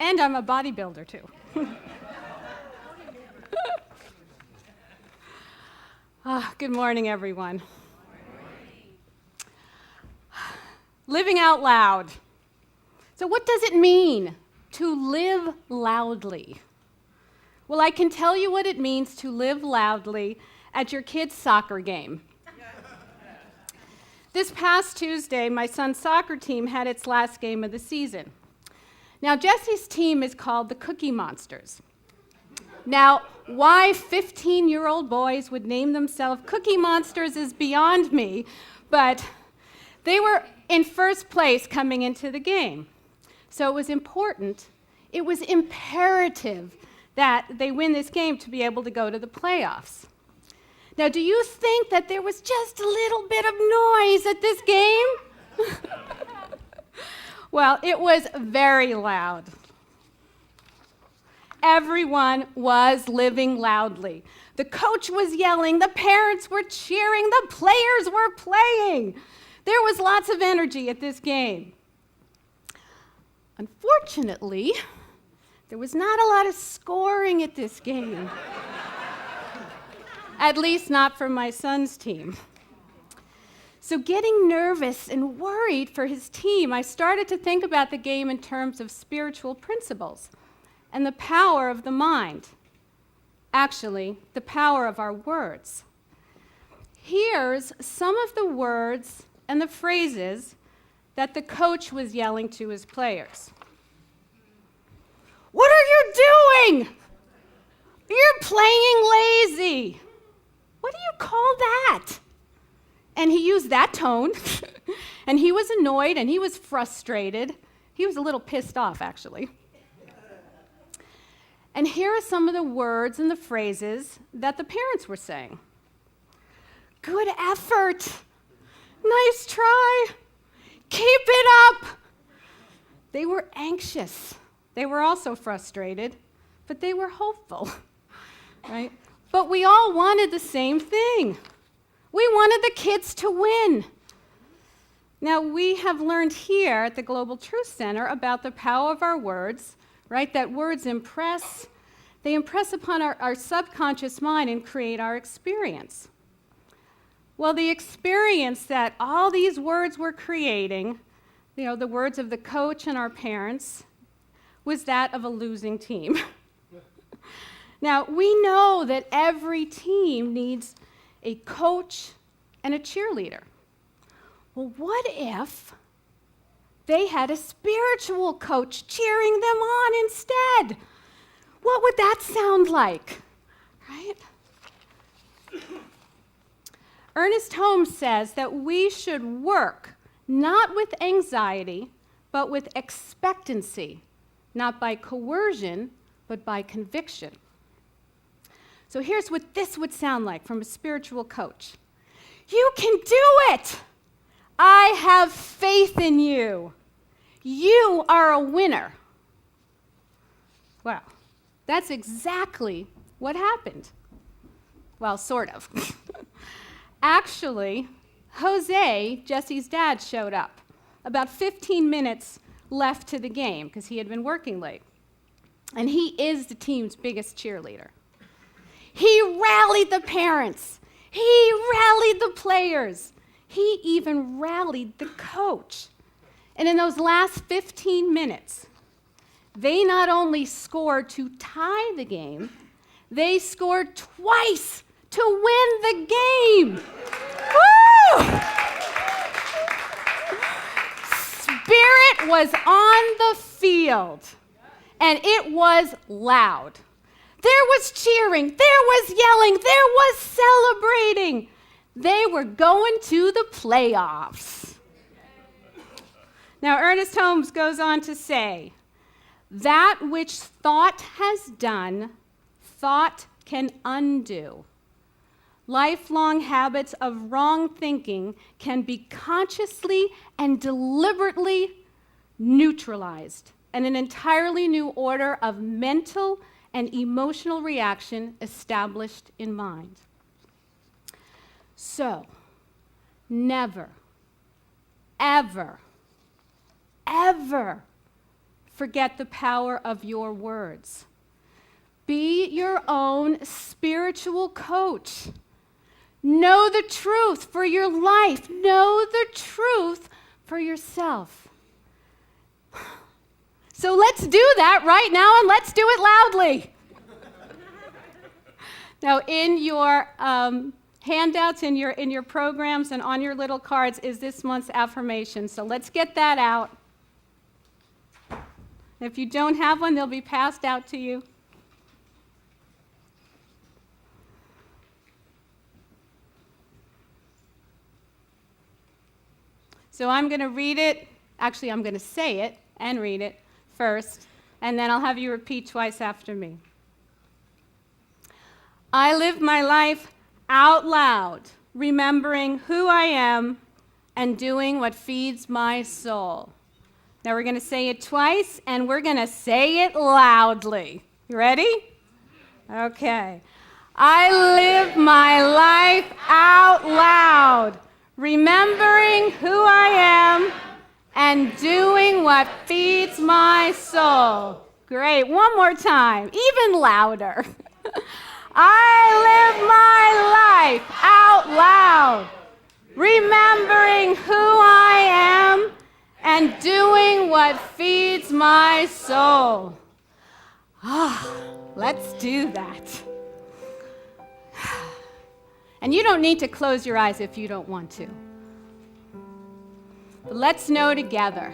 And I'm a bodybuilder, too. Good morning, everyone. Living out loud. So what does it mean to live loudly? Well, I can tell you what it means to live loudly at your kid's soccer game. This past Tuesday, my son's soccer team had its last game of the season. Now, Jesse's team is called the Cookie Monsters. Now, why 15-year-old boys would name themselves Cookie Monsters is beyond me, but they were in first place coming into the game. So it was important, it was imperative that they win this game to be able to go to the playoffs. Now, do you think that there was just a little bit of noise at this game? Well, it was very loud. Everyone was living loudly. The coach was yelling, the parents were cheering, the players were playing. There was lots of energy at this game. Unfortunately, there was not a lot of scoring at this game. At least not for my son's team. So getting nervous and worried for his team, I started to think about the game in terms of spiritual principles and the power of the mind. Actually, the power of our words. Here's some of the words and the phrases that the coach was yelling to his players. What are you doing? You're playing lazy. What do you call that? And he used that tone, and he was annoyed, and he was frustrated. He was a little pissed off, actually. And here are some of the words and the phrases that the parents were saying. Good effort. Nice try. Keep it up. They were anxious. They were also frustrated, but they were hopeful, right? But we all wanted the same thing. We wanted the kids to win. Now, we have learned here at the Global Truth Center about the power of our words, right? That words impress. They impress upon our subconscious mind and create our experience. Well, the experience that all these words were creating, the words of the coach and our parents, was that of a losing team. Now, we know that every team needs a coach and a cheerleader. Well, what if they had a spiritual coach cheering them on instead? What would that sound like, right? Ernest Holmes says that we should work not with anxiety, but with expectancy, not by coercion, but by conviction. So here's what this would sound like from a spiritual coach. You can do it! I have faith in you. You are a winner. Well, that's exactly what happened. Well, sort of. Actually, Jose, Jesse's dad, showed up about 15 minutes left to the game because he had been working late. And he is the team's biggest cheerleader. He rallied the parents. He rallied the players. He even rallied the coach. And in those last 15 minutes, they not only scored to tie the game, they scored twice to win the game. Woo! Spirit was on the field, and it was loud. There was cheering, there was yelling, there was celebrating. They were going to the playoffs. Now, Ernest Holmes goes on to say, that which thought has done, thought can undo. Lifelong habits of wrong thinking can be consciously and deliberately neutralized, and an entirely new order of mental and emotional reaction established in mind. So, never, ever, ever forget the power of your words. Be your own spiritual coach. Know the truth for your life. Know the truth for yourself. So let's do that right now, and let's do it loudly. Now, in your handouts, in your programs, and on your little cards is this month's affirmation. So let's get that out. If you don't have one, they'll be passed out to you. So I'm going to read it. Actually, I'm going to say it and read it first, and then I'll have you repeat twice after me. I live my life out loud, remembering who I am and doing what feeds my soul. Now we're going to say it twice, and we're going to say it loudly. You ready? Okay. I live my life out loud, remembering who I am and doing what feeds my soul. Great. One more time, even louder. I live my life out loud, remembering who I am and doing what feeds my soul. Let's do that. And you don't need to close your eyes if you don't want to. But let's know together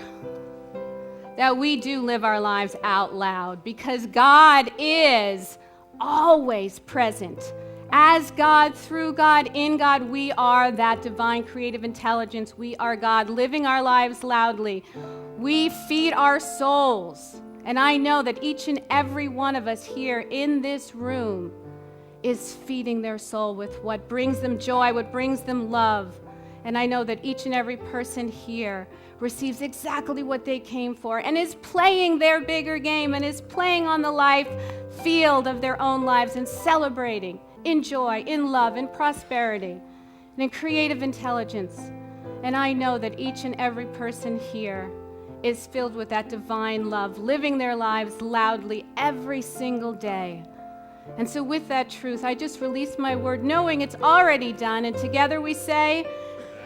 that we do live our lives out loud because God is always present. As God, through God, in God, we are that divine creative intelligence. We are God, living our lives loudly. We feed our souls. And I know that each and every one of us here in this room is feeding their soul with what brings them joy, what brings them love. And I know that each and every person here receives exactly what they came for and is playing their bigger game and is playing on the life field of their own lives and celebrating in joy, in love, in prosperity, and in creative intelligence. And I know that each and every person here is filled with that divine love, living their lives loudly every single day. And so with that truth, I just release my word knowing it's already done. And together we say,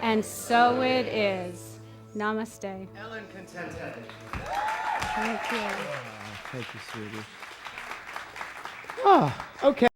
and so it is. Namaste. Ellen Contente. Thank you. Thank you, sweetie. Oh, okay.